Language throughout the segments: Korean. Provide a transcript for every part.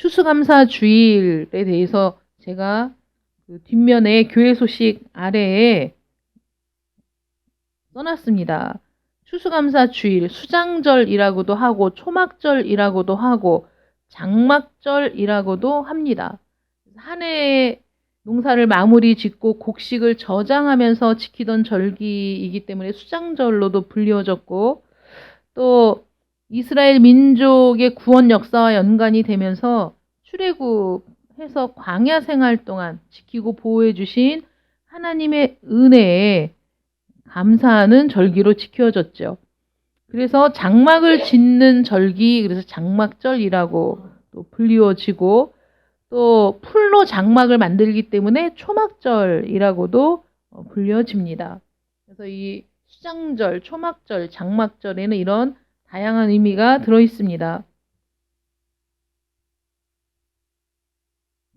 추수감사 주일에 대해서 제가 그 뒷면에 교회 소식 아래에 써놨습니다. 추수감사 주일, 수장절이라고도 하고 초막절이라고도 하고 장막절이라고도 합니다. 한 해의 농사를 마무리 짓고 곡식을 저장하면서 지키던 절기이기 때문에 수장절로도 불리워졌고, 또 이스라엘 민족의 구원 역사와 연관이 되면서 출애굽해서 광야 생활 동안 지키고 보호해 주신 하나님의 은혜에 감사하는 절기로 지켜졌죠. 그래서 장막을 짓는 절기, 그래서 장막절이라고 또 불리워지고, 또 풀로 장막을 만들기 때문에 초막절이라고도 불려집니다. 그래서 이 수장절, 초막절, 장막절에는 이런 다양한 의미가 들어 있습니다.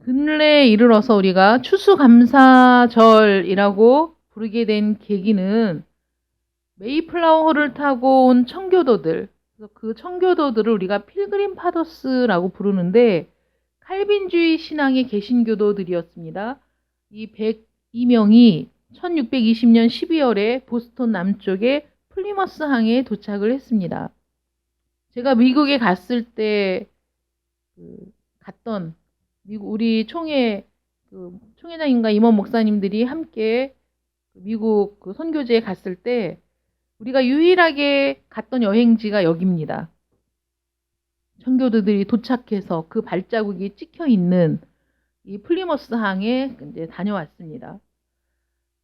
근래에 이르러서 우리가 추수감사절이라고 부르게 된 계기는 메이플라워호를 타고 온 청교도들, 그 청교도들을 우리가 필그림 파더스라고 부르는데 칼빈주의 신앙의 개신교도들이었습니다. 이 102명이 1620년 12월에 보스턴 남쪽의 플리머스 항에 도착을 했습니다. 제가 미국에 갔을 때 갔던 미국 우리 총회장님과 임원 목사님들이 함께 미국 선교지에 갔을 때 우리가 유일하게 갔던 여행지가 여기입니다. 청교도들이 도착해서 그 발자국이 찍혀 있는 이 플리머스 항에 이제 다녀왔습니다.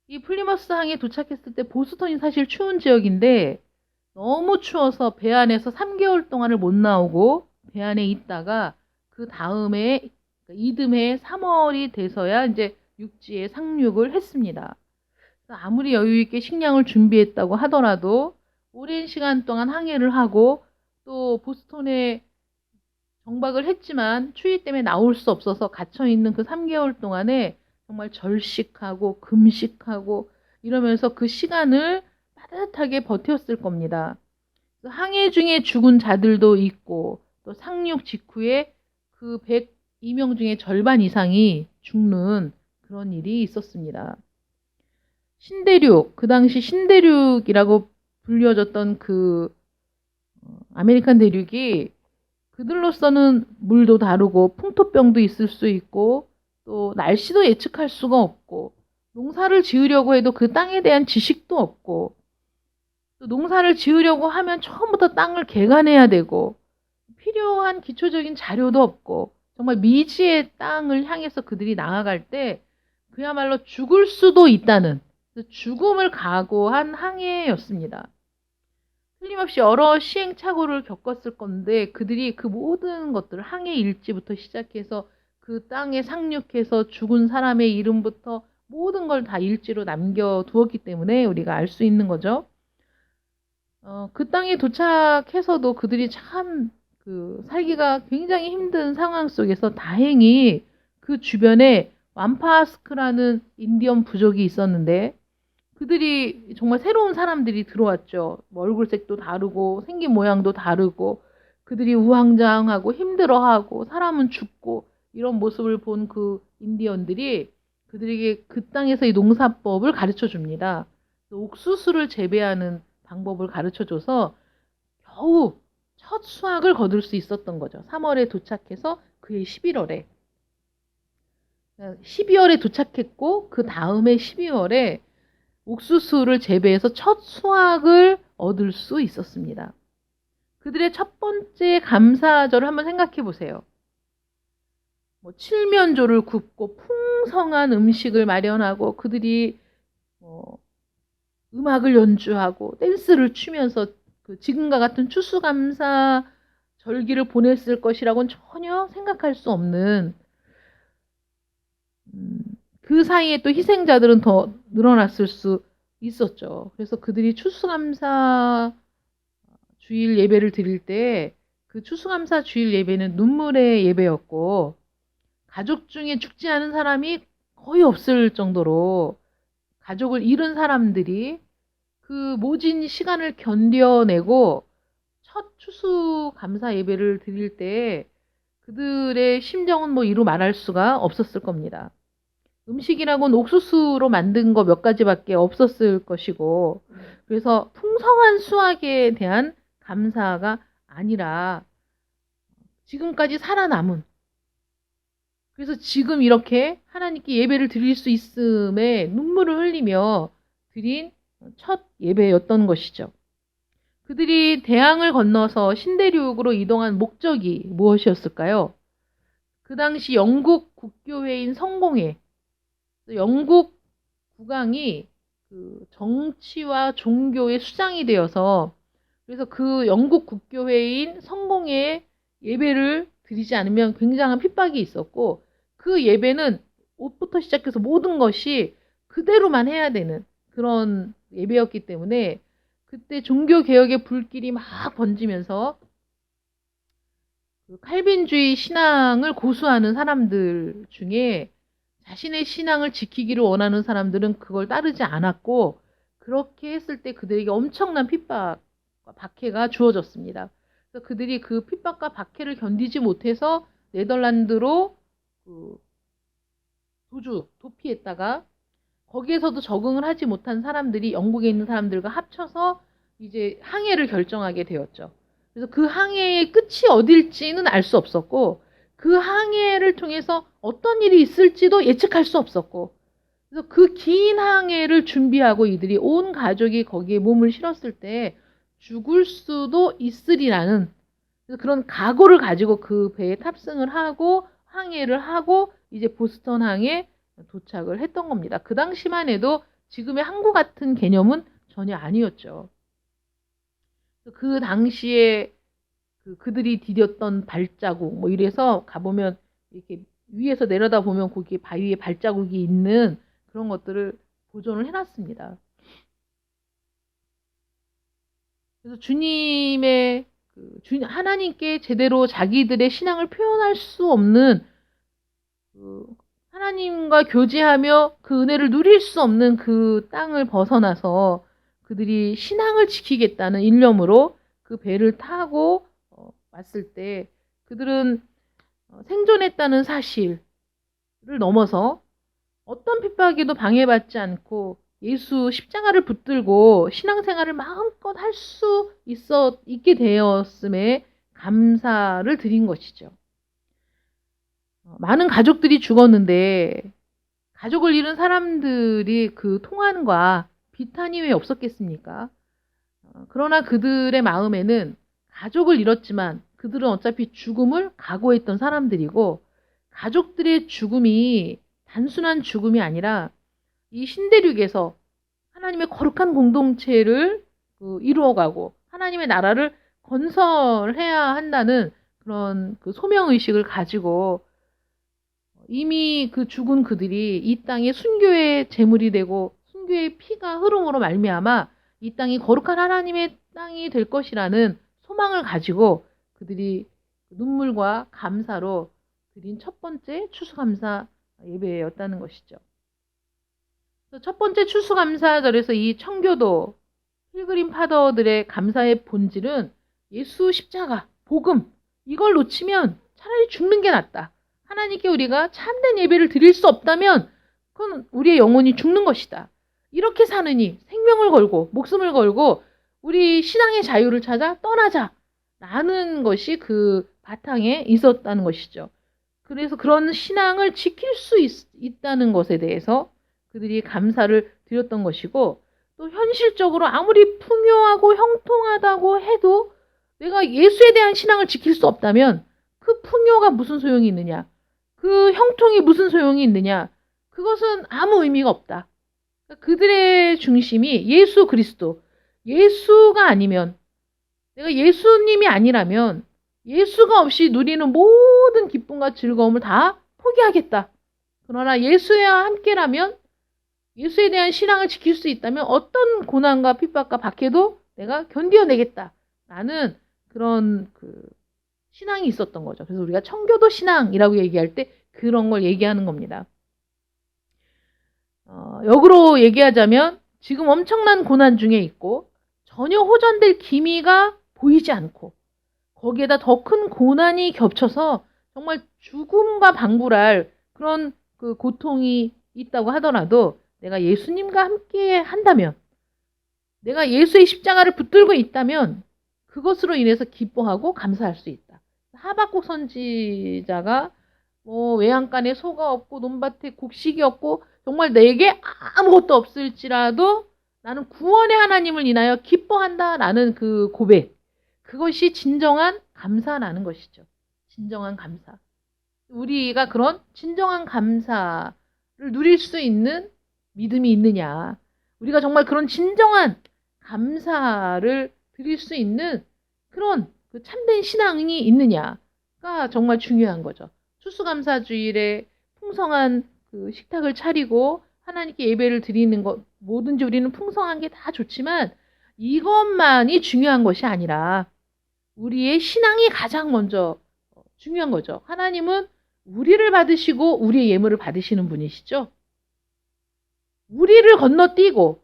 이 플리머스 항에 도착했을 때 보스턴이 사실 추운 지역인데 너무 추워서 배 안에서 3개월 동안을 못 나오고 배 안에 있다가 그 다음에 이듬해 3월이 돼서야 이제 육지에 상륙을 했습니다. 아무리 여유 있게 식량을 준비했다고 하더라도 오랜 시간 동안 항해를 하고 또 보스턴에 정박을 했지만 추위 때문에 나올 수 없어서 갇혀있는 그 3개월 동안에 정말 절식하고 금식하고 이러면서 그 시간을 따뜻하게 버텼을 겁니다. 항해 중에 죽은 자들도 있고 또 상륙 직후에 그 102명 중에 절반 이상이 죽는 그런 일이 있었습니다. 신대륙, 그 당시 신대륙이라고 불려졌던 그 아메리칸 대륙이 그들로서는 물도 다르고 풍토병도 있을 수 있고 또 날씨도 예측할 수가 없고 농사를 지으려고 해도 그 땅에 대한 지식도 없고 또 농사를 지으려고 하면 처음부터 땅을 개간해야 되고 필요한 기초적인 자료도 없고 정말 미지의 땅을 향해서 그들이 나아갈 때 그야말로 죽을 수도 있다는 죽음을 각오한 항해였습니다. 틀림없이 여러 시행착오를 겪었을 건데 그들이 그 모든 것들, 항해 일지부터 시작해서 그 땅에 상륙해서 죽은 사람의 이름부터 모든 걸 다 일지로 남겨두었기 때문에 우리가 알 수 있는 거죠. 그 땅에 도착해서도 그들이 참 살기가 굉장히 힘든 상황 속에서 다행히 그 주변에 완파스크라는 인디언 부족이 있었는데 그들이 정말 새로운 사람들이 들어왔죠. 얼굴색도 다르고 생긴 모양도 다르고 그들이 우왕좌왕하고 힘들어하고 사람은 죽고 이런 모습을 본 그 인디언들이 그들에게 그 땅에서의 농사법을 가르쳐 줍니다. 옥수수를 재배하는 방법을 가르쳐 줘서 겨우 첫 수확을 거둘 수 있었던 거죠. 3월에 도착해서 그해 11월에 12월에 도착했고 그 다음에 12월에 옥수수를 재배해서 첫 수확을 얻을 수 있었습니다. 그들의 첫 번째 감사절을 한번 생각해 보세요. 칠면조를 굽고 풍성한 음식을 마련하고 그들이 음악을 연주하고 댄스를 추면서 지금과 같은 추수감사 절기를 보냈을 것이라고는 전혀 생각할 수 없는 그 사이에 또 희생자들은 더 늘어났을 수 있었죠. 그래서 그들이 추수감사 주일 예배를 드릴 때 그 추수감사 주일 예배는 눈물의 예배였고 가족 중에 죽지 않은 사람이 거의 없을 정도로 가족을 잃은 사람들이 그 모진 시간을 견뎌내고 첫 추수감사 예배를 드릴 때 그들의 심정은 뭐 이루 말할 수가 없었을 겁니다. 음식이라고는 옥수수로 만든 거 몇 가지밖에 없었을 것이고, 그래서 풍성한 수확에 대한 감사가 아니라 지금까지 살아남은, 그래서 지금 이렇게 하나님께 예배를 드릴 수 있음에 눈물을 흘리며 드린 첫 예배였던 것이죠. 그들이 대항을 건너서 신대륙으로 이동한 목적이 무엇이었을까요? 그 당시 영국 국교회인 성공회, 영국 국왕이 그 정치와 종교의 수장이 되어서, 그래서 그 영국 국교회인 성공회에 예배를 드리지 않으면 굉장한 핍박이 있었고, 그 예배는 옷부터 시작해서 모든 것이 그대로만 해야 되는 그런 예배였기 때문에 그때 종교개혁의 불길이 막 번지면서 그 칼빈주의 신앙을 고수하는 사람들 중에 자신의 신앙을 지키기를 원하는 사람들은 그걸 따르지 않았고, 그렇게 했을 때 그들에게 엄청난 핍박과 박해가 주어졌습니다. 그래서 그들이 그 핍박과 박해를 견디지 못해서 네덜란드로 그 도피했다가 거기에서도 적응을 하지 못한 사람들이 영국에 있는 사람들과 합쳐서 이제 항해를 결정하게 되었죠. 그래서 그 항해의 끝이 어딜지는 알 수 없었고, 그 항해를 통해서 어떤 일이 있을지도 예측할 수 없었고, 그래서 그 긴 항해를 준비하고 이들이 온 가족이 거기에 몸을 실었을 때 죽을 수도 있으리라는 그런 각오를 가지고 그 배에 탑승을 하고 항해를 하고 이제 보스턴 항에 도착을 했던 겁니다. 그 당시만 해도 지금의 항구 같은 개념은 전혀 아니었죠. 그 당시에 그들이 디뎠던 발자국 뭐 이래서 가보면 이렇게 위에서 내려다 보면 거기 바위에 발자국이 있는 그런 것들을 보존을 해놨습니다. 그래서 주님의 하나님께 제대로 자기들의 신앙을 표현할 수 없는 하나님과 교제하며 그 은혜를 누릴 수 없는 그 땅을 벗어나서 그들이 신앙을 지키겠다는 일념으로 그 배를 타고 왔을 때 그들은 생존했다는 사실을 넘어서 어떤 핍박에도 방해받지 않고 예수 십자가를 붙들고 신앙생활을 마음껏 할 수 있게 되었음에 감사를 드린 것이죠. 많은 가족들이 죽었는데 가족을 잃은 사람들이 그 통한과 비탄이 왜 없었겠습니까? 그러나 그들의 마음에는 가족을 잃었지만 그들은 어차피 죽음을 각오했던 사람들이고, 가족들의 죽음이 단순한 죽음이 아니라 이 신대륙에서 하나님의 거룩한 공동체를 이루어가고 하나님의 나라를 건설해야 한다는 그런 그 소명의식을 가지고 이미 그 죽은 그들이 이 땅에 순교의 제물이 되고 순교의 피가 흐름으로 말미암아 이 땅이 거룩한 하나님의 땅이 될 것이라는 소망을 가지고 그들이 눈물과 감사로 드린 첫 번째 추수감사 예배였다는 것이죠. 첫 번째 추수감사절에서 이 청교도 필그림 파더들의 감사의 본질은 예수 십자가, 복음, 이걸 놓치면 차라리 죽는 게 낫다. 하나님께 우리가 참된 예배를 드릴 수 없다면 그건 우리의 영혼이 죽는 것이다. 이렇게 사느니 생명을 걸고 목숨을 걸고 우리 신앙의 자유를 찾아 떠나자. 라는 것이 그 바탕에 있었다는 것이죠. 그래서 그런 신앙을 지킬 수 있다는 것에 대해서 그들이 감사를 드렸던 것이고, 또 현실적으로 아무리 풍요하고 형통하다고 해도 내가 예수에 대한 신앙을 지킬 수 없다면 그 풍요가 무슨 소용이 있느냐, 그 형통이 무슨 소용이 있느냐, 그것은 아무 의미가 없다. 그들의 중심이 예수 그리스도, 예수가 아니면, 내가 예수님이 아니라면 예수가 없이 누리는 모든 기쁨과 즐거움을 다 포기하겠다. 그러나 예수와 함께라면, 예수에 대한 신앙을 지킬 수 있다면 어떤 고난과 핍박과 박해도 내가 견뎌내겠다. 라는 그런 신앙이 있었던 거죠. 그래서 우리가 청교도 신앙이라고 얘기할 때 그런 걸 얘기하는 겁니다. 역으로 얘기하자면 지금 엄청난 고난 중에 있고 전혀 호전될 기미가 보이지 않고 거기에다 더 큰 고난이 겹쳐서 정말 죽음과 방불할 그런 그 고통이 있다고 하더라도 내가 예수님과 함께 한다면, 내가 예수의 십자가를 붙들고 있다면 그것으로 인해서 기뻐하고 감사할 수 있다. 하박국 선지자가 뭐 외양간에 소가 없고 논밭에 곡식이 없고 정말 내게 아무것도 없을지라도 나는 구원의 하나님을 인하여 기뻐한다라는 그 고백, 그것이 진정한 감사라는 것이죠. 진정한 감사. 우리가 그런 진정한 감사를 누릴 수 있는 믿음이 있느냐, 우리가 정말 그런 진정한 감사를 드릴 수 있는 그런 그 참된 신앙이 있느냐가 정말 중요한 거죠. 추수감사주일에 풍성한 그 식탁을 차리고 하나님께 예배를 드리는 것, 뭐든지 우리는 풍성한 게 다 좋지만 이것만이 중요한 것이 아니라 우리의 신앙이 가장 먼저 중요한 거죠. 하나님은 우리를 받으시고 우리의 예물을 받으시는 분이시죠. 우리를 건너뛰고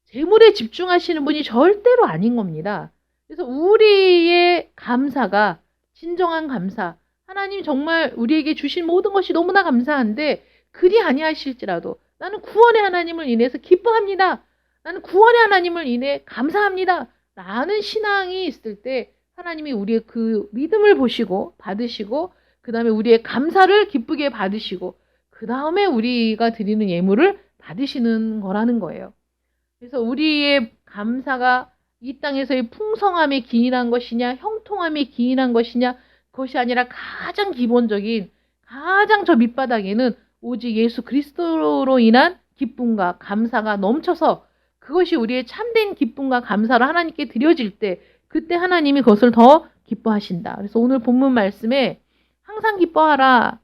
재물에 집중하시는 분이 절대로 아닌 겁니다. 그래서 우리의 감사가 진정한 감사, 하나님 정말 우리에게 주신 모든 것이 너무나 감사한데 그리 아니하실지라도 나는 구원의 하나님을 인해서 기뻐합니다. 나는 구원의 하나님을 인해 감사합니다. 라는 신앙이 있을 때 하나님이 우리의 그 믿음을 보시고 받으시고 그 다음에 우리의 감사를 기쁘게 받으시고 그 다음에 우리가 드리는 예물을 받으시는 거라는 거예요. 그래서 우리의 감사가 이 땅에서의 풍성함에 기인한 것이냐, 형통함에 기인한 것이냐, 그것이 아니라 가장 기본적인, 가장 저 밑바닥에는 오직 예수 그리스도로 인한 기쁨과 감사가 넘쳐서 그것이 우리의 참된 기쁨과 감사를 하나님께 드려질 때 그때 하나님이 그것을 더 기뻐하신다. 그래서 오늘 본문 말씀에 항상 기뻐하라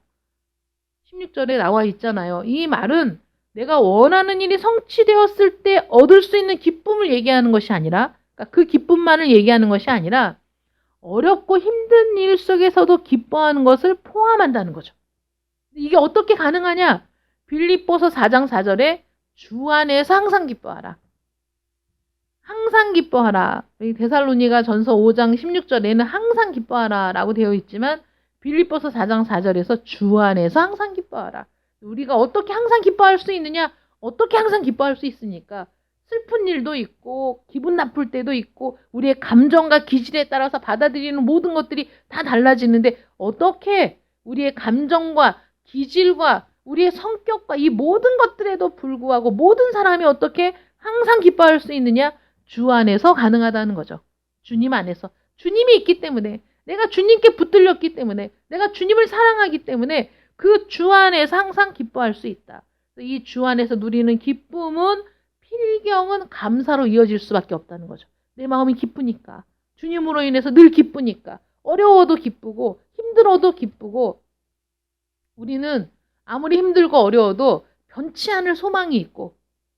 16절에 나와 있잖아요. 이 말은 내가 원하는 일이 성취되었을 때 얻을 수 있는 기쁨을 얘기하는 것이 아니라, 그러니까 그 기쁨만을 얘기하는 것이 아니라 어렵고 힘든 일 속에서도 기뻐하는 것을 포함한다는 거죠. 이게 어떻게 가능하냐? 빌립보서 4장 4절에 주 안에서 항상 기뻐하라. 항상 기뻐하라. 데살로니가 전서 5장 16절에는 항상 기뻐하라 라고 되어 있지만 빌립보서 4장 4절에서 주 안에서 항상 기뻐하라. 우리가 어떻게 항상 기뻐할 수 있느냐? 어떻게 항상 기뻐할 수 있습니까? 슬픈 일도 있고 기분 나쁠 때도 있고 우리의 감정과 기질에 따라서 받아들이는 모든 것들이 다 달라지는데 어떻게 우리의 감정과 기질과 우리의 성격과 이 모든 것들에도 불구하고 모든 사람이 어떻게 항상 기뻐할 수 있느냐? 주 안에서 가능하다는 거죠. 주님 안에서. 주님이 있기 때문에, 내가 주님께 붙들렸기 때문에, 내가 주님을 사랑하기 때문에 그 주 안에서 항상 기뻐할 수 있다. 이 주 안에서 누리는 기쁨은 필경은 감사로 이어질 수밖에 없다는 거죠. 내 마음이 기쁘니까, 주님으로 인해서 늘 기쁘니까, 어려워도 기쁘고 힘들어도 기쁘고, 우리는 아무리 힘들고 어려워도 변치 않을 소망이 있고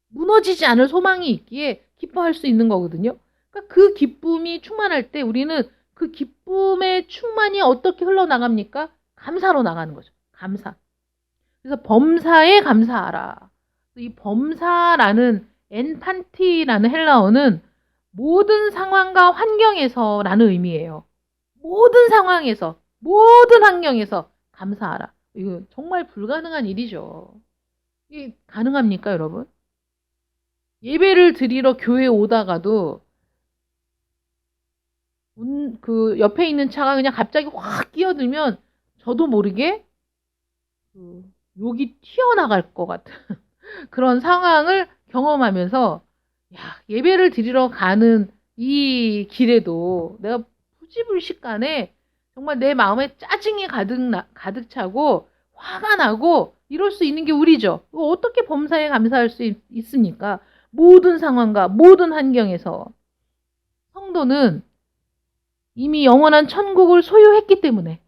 무너지지 않을 소망이 있기에 기뻐할 수 있는 거거든요. 그러니까 그 기쁨이 충만할 때 우리는 그 기쁨의 충만이 어떻게 흘러나갑니까? 감사로 나가는 거죠. 감사. 그래서 범사에 감사하라. 이 범사라는 엔판티라는 헬라어는 모든 상황과 환경에서라는 의미예요. 모든 상황에서, 모든 환경에서 감사하라. 이거 정말 불가능한 일이죠. 이게 가능합니까, 여러분? 예배를 드리러 교회에 오다가도 그 옆에 있는 차가 그냥 갑자기 확 끼어들면 저도 모르게 욕이 튀어나갈 것 같은 그런 상황을 경험하면서 예배를 드리러 가는 이 길에도 내가 부지불식간에 정말 내 마음에 짜증이 가득 차고 화가 나고 이럴 수 있는 게 우리죠. 어떻게 범사에 감사할 수 있습니까? 모든 상황과 모든 환경에서 성도는 이미 영원한 천국을 소유했기 때문에,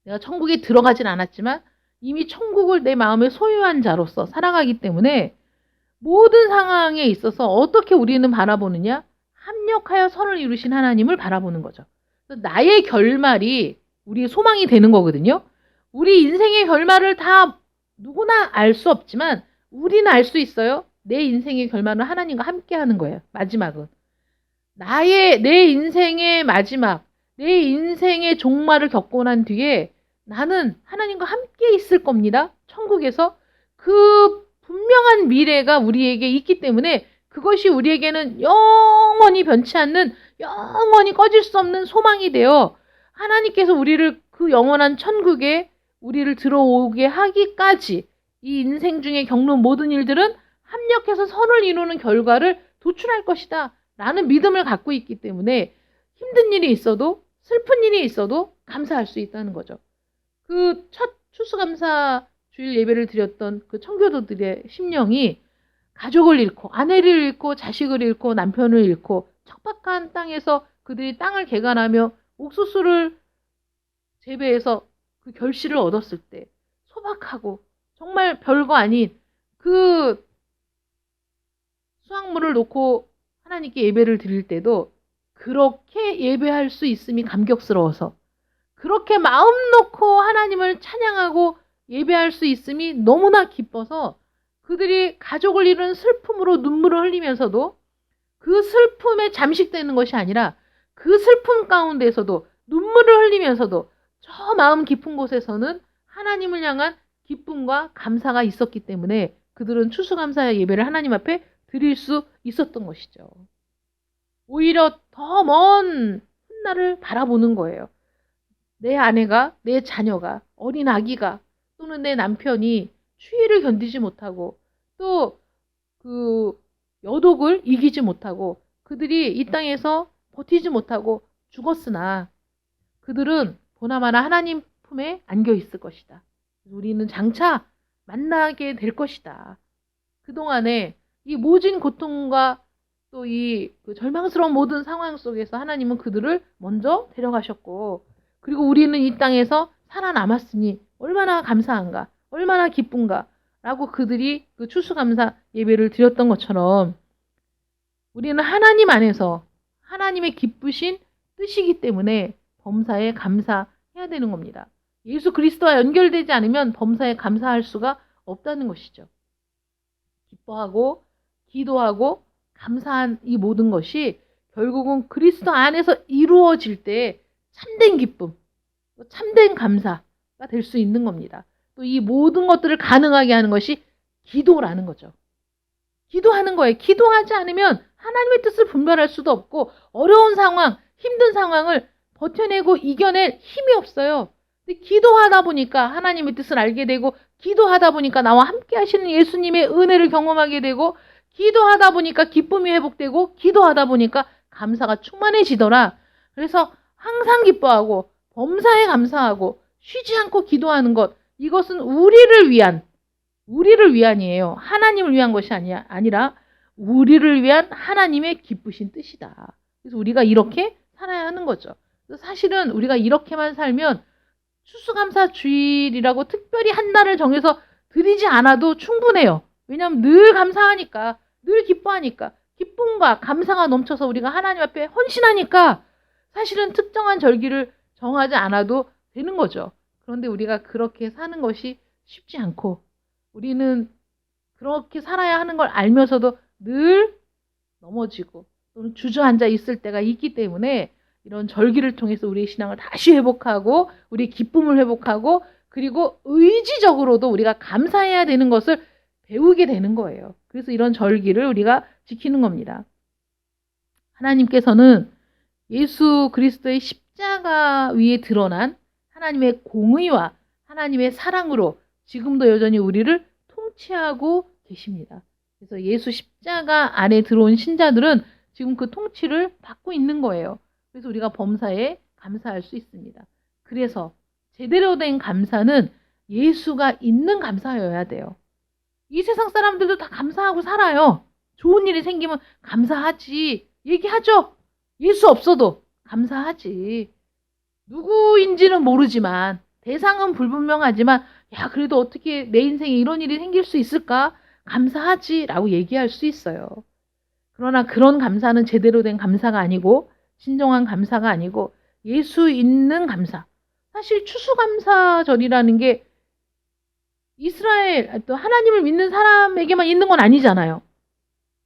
내가 천국에 들어가진 않았지만 이미 천국을 내 마음에 소유한 자로서 살아가기 때문에 모든 상황에 있어서 어떻게 우리는 바라보느냐? 합력하여 선을 이루신 하나님을 바라보는 거죠. 나의 결말이 우리의 소망이 되는 거거든요. 우리 인생의 결말을 다 누구나 알 수 없지만 우리는 알 수 있어요. 내 인생의 결말은 하나님과 함께 하는 거예요. 마지막은. 내 인생의 마지막, 내 인생의 종말을 겪고 난 뒤에 나는 하나님과 함께 있을 겁니다. 천국에서. 그 분명한 미래가 우리에게 있기 때문에 그것이 우리에게는 영원히 변치 않는, 영원히 꺼질 수 없는 소망이 되어 하나님께서 우리를 그 영원한 천국에 우리를 들어오게 하기까지 이 인생 중에 겪는 모든 일들은 합력해서 선을 이루는 결과를 도출할 것이다 라는 믿음을 갖고 있기 때문에 힘든 일이 있어도 슬픈 일이 있어도 감사할 수 있다는 거죠. 그 첫 추수감사 주일 예배를 드렸던 그 청교도들의 심령이 가족을 잃고 아내를 잃고 자식을 잃고 남편을 잃고 척박한 땅에서 그들이 땅을 개간하며 옥수수를 재배해서 그 결실을 얻었을 때 소박하고 정말 별거 아닌 그 수확물을 놓고 하나님께 예배를 드릴 때도 그렇게 예배할 수 있음이 감격스러워서, 그렇게 마음 놓고 하나님을 찬양하고 예배할 수 있음이 너무나 기뻐서 그들이 가족을 잃은 슬픔으로 눈물을 흘리면서도 그 슬픔에 잠식되는 것이 아니라 그 슬픔 가운데서도 눈물을 흘리면서도 저 마음 깊은 곳에서는 하나님을 향한 기쁨과 감사가 있었기 때문에 그들은 추수감사 예배를 하나님 앞에 드릴 수 있었던 것이죠. 오히려 더 먼 훗날을 바라보는 거예요. 내 아내가, 내 자녀가, 어린 아기가 또는 내 남편이 추위를 견디지 못하고 또 그 여독을 이기지 못하고 그들이 이 땅에서 버티지 못하고 죽었으나 그들은 보나마나 하나님 품에 안겨 있을 것이다. 우리는 장차 만나게 될 것이다. 그동안에 이 모진 고통과 또 이 절망스러운 모든 상황 속에서 하나님은 그들을 먼저 데려가셨고, 그리고 우리는 이 땅에서 살아남았으니 얼마나 감사한가, 얼마나 기쁜가 라고 그들이 그 추수감사 예배를 드렸던 것처럼 우리는 하나님 안에서 하나님의 기쁘신 뜻이기 때문에 범사에 감사해야 되는 겁니다. 예수 그리스도와 연결되지 않으면 범사에 감사할 수가 없다는 것이죠. 기뻐하고 기도하고 감사한 이 모든 것이 결국은 그리스도 안에서 이루어질 때 참된 기쁨, 참된 감사가 될 수 있는 겁니다. 또 이 모든 것들을 가능하게 하는 것이 기도라는 거죠. 기도하는 거예요. 기도하지 않으면 하나님의 뜻을 분별할 수도 없고 어려운 상황, 힘든 상황을 버텨내고 이겨낼 힘이 없어요. 근데 기도하다 보니까 하나님의 뜻을 알게 되고, 기도하다 보니까 나와 함께 하시는 예수님의 은혜를 경험하게 되고, 기도하다 보니까 기쁨이 회복되고, 기도하다 보니까 감사가 충만해지더라. 그래서 항상 기뻐하고 범사에 감사하고 쉬지 않고 기도하는 것, 이것은 우리를 위한이에요. 하나님을 위한 것이 아니라 우리를 위한 하나님의 기쁘신 뜻이다. 그래서 우리가 이렇게 살아야 하는 거죠. 사실은 우리가 이렇게만 살면 추수감사 주일이라고 특별히 한 날을 정해서 드리지 않아도 충분해요. 왜냐하면 늘 감사하니까, 늘 기뻐하니까, 기쁨과 감사가 넘쳐서 우리가 하나님 앞에 헌신하니까 사실은 특정한 절기를 정하지 않아도 되는 거죠. 그런데 우리가 그렇게 사는 것이 쉽지 않고, 우리는 그렇게 살아야 하는 걸 알면서도 늘 넘어지고 또는 주저앉아 있을 때가 있기 때문에 이런 절기를 통해서 우리의 신앙을 다시 회복하고 우리의 기쁨을 회복하고 그리고 의지적으로도 우리가 감사해야 되는 것을 배우게 되는 거예요. 그래서 이런 절기를 우리가 지키는 겁니다. 하나님께서는 예수 그리스도의 십자가 위에 드러난 하나님의 공의와 하나님의 사랑으로 지금도 여전히 우리를 통치하고 계십니다. 그래서 예수 십자가 안에 들어온 신자들은 지금 그 통치를 받고 있는 거예요. 그래서 우리가 범사에 감사할 수 있습니다. 그래서 제대로 된 감사는 예수가 있는 감사여야 돼요. 이 세상 사람들도 다 감사하고 살아요. 좋은 일이 생기면 감사하지. 얘기하죠. 예수 없어도 감사하지. 누구인지는 모르지만 대상은 불분명하지만 야 그래도 어떻게 내 인생에 이런 일이 생길 수 있을까? 감사하지 라고 얘기할 수 있어요. 그러나 그런 감사는 제대로 된 감사가 아니고 진정한 감사가 아니고 예수 있는 감사. 사실 추수감사절이라는 게 이스라엘 또 하나님을 믿는 사람에게만 있는 건 아니잖아요.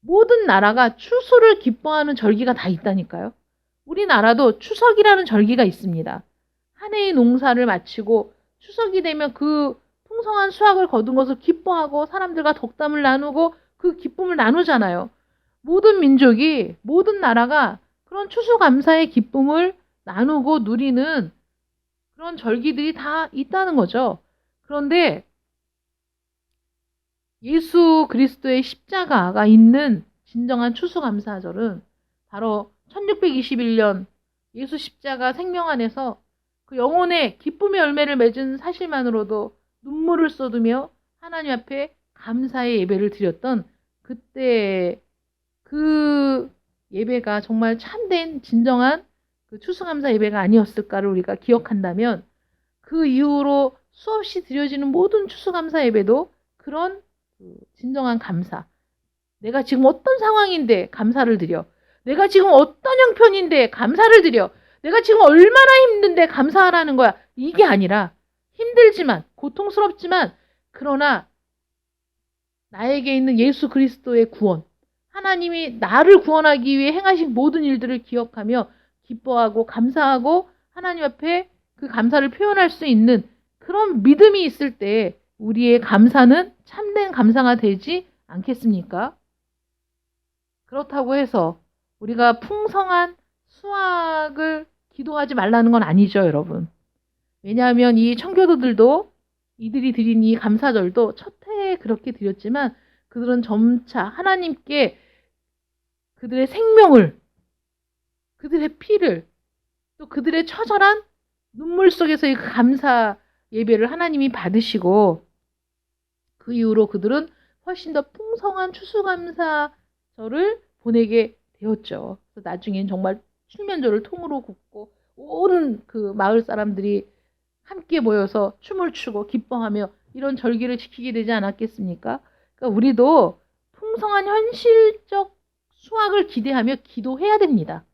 모든 나라가 추수를 기뻐하는 절기가 다 있다니까요. 우리나라도 추석이라는 절기가 있습니다. 한 해의 농사를 마치고 추석이 되면 그 풍성한 수확을 거둔 것을 기뻐하고 사람들과 덕담을 나누고 그 기쁨을 나누잖아요. 모든 민족이, 모든 나라가 그런 추수감사의 기쁨을 나누고 누리는 그런 절기들이 다 있다는 거죠. 그런데 예수 그리스도의 십자가가 있는 진정한 추수감사절은 바로 1621년 예수 십자가 생명 안에서 그 영혼의 기쁨의 열매를 맺은 사실만으로도 눈물을 쏟으며 하나님 앞에 감사의 예배를 드렸던 그때 그 예배가 정말 참된 진정한 그 추수감사 예배가 아니었을까를 우리가 기억한다면 그 이후로 수없이 드려지는 모든 추수감사 예배도 그런 진정한 감사. 내가 지금 어떤 상황인데 감사를 드려. 내가 지금 어떤 형편인데 감사를 드려. 내가 지금 얼마나 힘든데 감사하라는 거야. 이게 아니라 힘들지만 고통스럽지만 그러나 나에게 있는 예수 그리스도의 구원. 하나님이 나를 구원하기 위해 행하신 모든 일들을 기억하며 기뻐하고 감사하고 하나님 앞에 그 감사를 표현할 수 있는 그런 믿음이 있을 때 우리의 감사는 참된 감사가 되지 않겠습니까? 그렇다고 해서 우리가 풍성한 수확을 기도하지 말라는 건 아니죠, 여러분. 왜냐하면 이 청교도들도 이들이 드린 이 감사절도 첫 해에 그렇게 드렸지만 그들은 점차 하나님께 그들의 생명을, 그들의 피를, 또 그들의 처절한 눈물 속에서의 그 감사 예배를 하나님이 받으시고 그 이후로 그들은 훨씬 더 풍성한 추수감사절을 보내게 되었죠. 그래서 나중엔 정말 칠면조를 통으로 굽고 온 그 마을 사람들이 함께 모여서 춤을 추고 기뻐하며 이런 절기를 지키게 되지 않았겠습니까? 그러니까 우리도 풍성한 현실적 수확을 기대하며 기도해야 됩니다.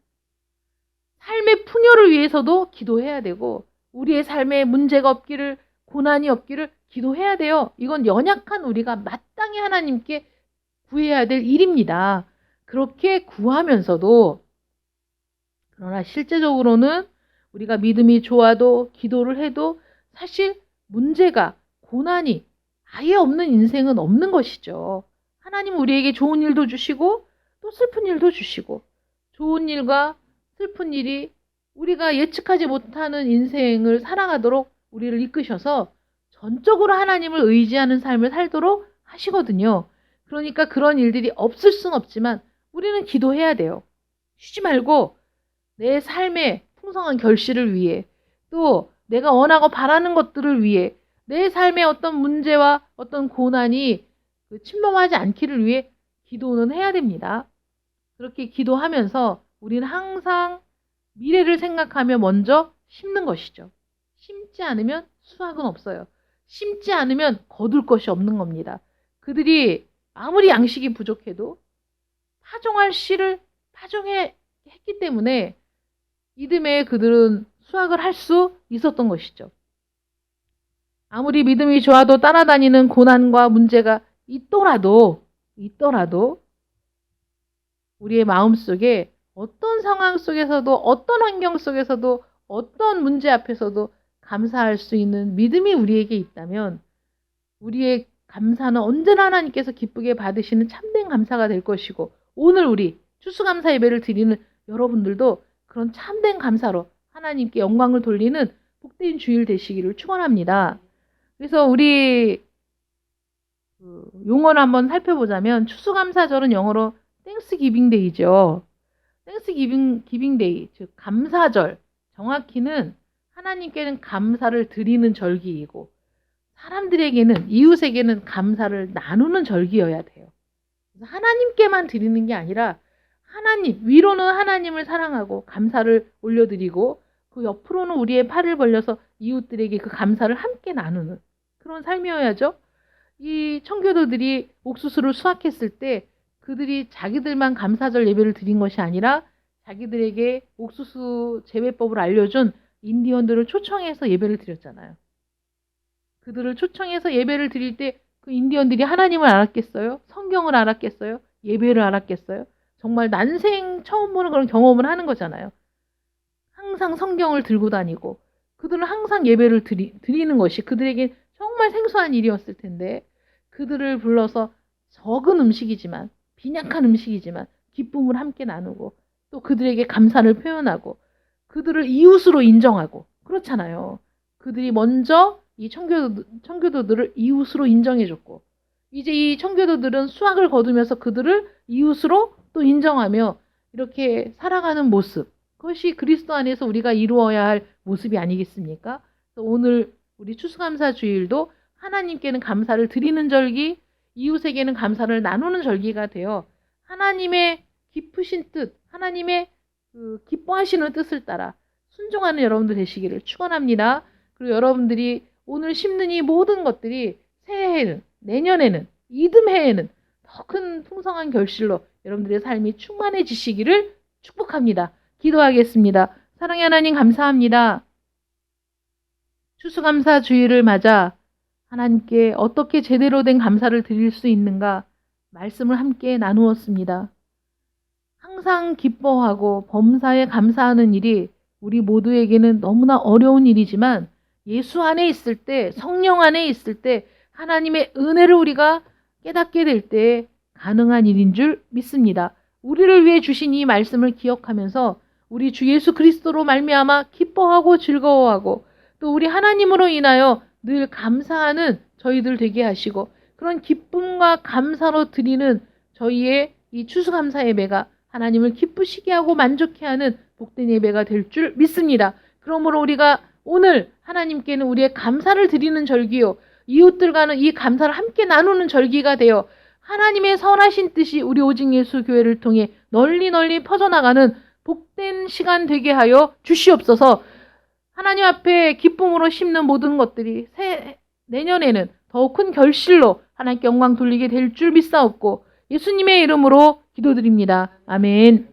삶의 풍요를 위해서도 기도해야 되고 우리의 삶에 문제가 없기를, 고난이 없기를 기도해야 돼요. 이건 연약한 우리가 마땅히 하나님께 구해야 될 일입니다. 그렇게 구하면서도 그러나 실제적으로는 우리가 믿음이 좋아도 기도를 해도 사실 문제가, 고난이 아예 없는 인생은 없는 것이죠. 하나님 우리에게 좋은 일도 주시고 또 슬픈 일도 주시고 좋은 일과 슬픈 일이 우리가 예측하지 못하는 인생을 살아가도록 우리를 이끄셔서 전적으로 하나님을 의지하는 삶을 살도록 하시거든요. 그러니까 그런 일들이 없을 순 없지만 우리는 기도해야 돼요. 쉬지 말고 내 삶의 풍성한 결실을 위해 또 내가 원하고 바라는 것들을 위해 내 삶의 어떤 문제와 어떤 고난이 침범하지 않기를 위해 기도는 해야 됩니다. 그렇게 기도하면서 우리는 항상 미래를 생각하며 먼저 심는 것이죠. 심지 않으면 수확은 없어요. 심지 않으면 거둘 것이 없는 겁니다. 그들이 아무리 양식이 부족해도 파종할 씨를 파종했기 때문에 이듬해 그들은 수확을 할 수 있었던 것이죠. 아무리 믿음이 좋아도 따라다니는 고난과 문제가 있더라도 우리의 마음속에 어떤 상황 속에서도 어떤 환경 속에서도 어떤 문제 앞에서도 감사할 수 있는 믿음이 우리에게 있다면 우리의 감사는 언제나 하나님께서 기쁘게 받으시는 참된 감사가 될 것이고 오늘 우리 추수감사 예배를 드리는 여러분들도 그런 참된 감사로 하나님께 영광을 돌리는 복된 주일 되시기를 축원합니다. 그래서 우리 용어를 한번 살펴보자면 추수감사절은 영어로 땡스기빙 데이죠. 땡스기빙 데이, 즉 감사절. 정확히는 하나님께는 감사를 드리는 절기이고 사람들에게는 이웃에게는 감사를 나누는 절기여야 돼요. 그래서 하나님께만 드리는 게 아니라 하나님 위로는 하나님을 사랑하고 감사를 올려드리고 그 옆으로는 우리의 팔을 벌려서 이웃들에게 그 감사를 함께 나누는 그런 삶이어야죠. 이 청교도들이 옥수수를 수확했을 때 그들이 자기들만 감사절 예배를 드린 것이 아니라 자기들에게 옥수수 재배법을 알려준 인디언들을 초청해서 예배를 드렸잖아요. 그들을 초청해서 예배를 드릴 때 그 인디언들이 하나님을 알았겠어요? 성경을 알았겠어요? 예배를 알았겠어요? 정말 난생 처음 보는 그런 경험을 하는 거잖아요. 항상 성경을 들고 다니고 그들은 항상 예배를 드리는 것이 그들에게 정말 생소한 일이었을 텐데 그들을 불러서 적은 음식이지만 빈약한 음식이지만 기쁨을 함께 나누고 또 그들에게 감사를 표현하고 그들을 이웃으로 인정하고 그렇잖아요. 그들이 먼저 이 청교도들을 이웃으로 인정해줬고 이제 이 청교도들은 수확을 거두면서 그들을 이웃으로 또 인정하며 이렇게 살아가는 모습 그것이 그리스도 안에서 우리가 이루어야 할 모습이 아니겠습니까? 그래서 오늘 우리 추수감사 주일도 하나님께는 감사를 드리는 절기, 이웃에게는 감사를 나누는 절기가 되어 하나님의 깊으신 뜻, 하나님의 그 기뻐하시는 뜻을 따라 순종하는 여러분들 되시기를 축원합니다. 그리고 여러분들이 오늘 심는 이 모든 것들이 새해에는 내년에는 이듬해에는 더 큰 풍성한 결실로 여러분들의 삶이 충만해지시기를 축복합니다. 기도하겠습니다. 사랑의 하나님 감사합니다. 추수감사 주일을 맞아 하나님께 어떻게 제대로 된 감사를 드릴 수 있는가 말씀을 함께 나누었습니다. 항상 기뻐하고 범사에 감사하는 일이 우리 모두에게는 너무나 어려운 일이지만 예수 안에 있을 때, 성령 안에 있을 때 하나님의 은혜를 우리가 깨닫게 될 때 가능한 일인 줄 믿습니다. 우리를 위해 주신 이 말씀을 기억하면서 우리 주 예수 그리스도로 말미암아 기뻐하고 즐거워하고 또 우리 하나님으로 인하여 늘 감사하는 저희들 되게 하시고 그런 기쁨과 감사로 드리는 저희의 이 추수감사 예배가 하나님을 기쁘시게 하고 만족해 하는 복된 예배가 될 줄 믿습니다. 그러므로 우리가 오늘 하나님께는 우리의 감사를 드리는 절기요. 이웃들과는 이 감사를 함께 나누는 절기가 되어 하나님의 선하신 뜻이 우리 오직 예수 교회를 통해 널리 퍼져나가는 복된 시간 되게 하여 주시옵소서. 하나님 앞에 기쁨으로 심는 모든 것들이 내년에는 더욱 큰 결실로 하나님께 영광 돌리게 될 줄 믿사옵고 예수님의 이름으로 기도드립니다. 아멘.